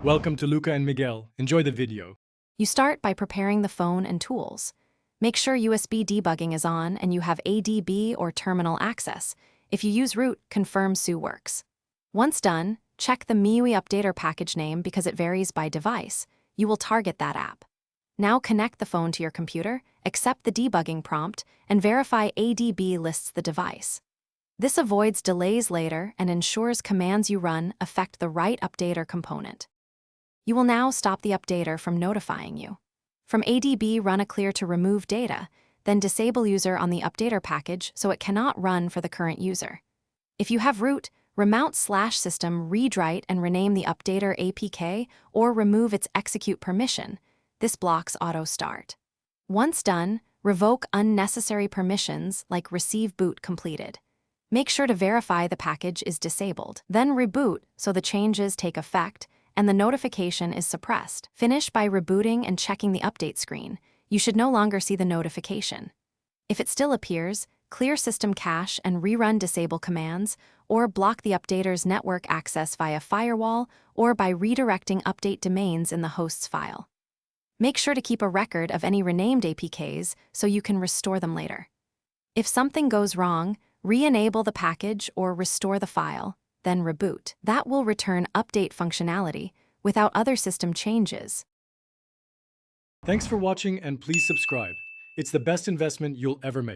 Welcome to Luca and Miguel. Enjoy the video. You start by preparing the phone and tools. Make sure USB debugging is on and you have ADB or terminal access. If you use root, confirm SU works. Once done, check the Miui updater package name because it varies by device. You will target that app. Now connect the phone to your computer, accept the debugging prompt, and verify ADB lists the device. This avoids delays later and ensures commands you run affect the right updater component. You will now stop the updater from notifying you. From ADB, run a clear to remove data, then disable user on the updater package so it cannot run for the current user. If you have root, remount /system, read-write and rename the updater APK or remove its execute permission. This blocks auto start. Once done, revoke unnecessary permissions like receive boot completed. Make sure to verify the package is disabled. Then reboot so the changes take effect and the notification is suppressed. Finish by rebooting and checking the update screen. You should no longer see the notification. If it still appears, clear system cache and rerun disable commands, or block the updater's network access via firewall or by redirecting update domains in the host's file. Make sure to keep a record of any renamed APKs so you can restore them later. If something goes wrong, re-enable the package or restore the file, then reboot. That will return update functionality without other system changes. Thanks for watching and please subscribe. It's the best investment you'll ever make.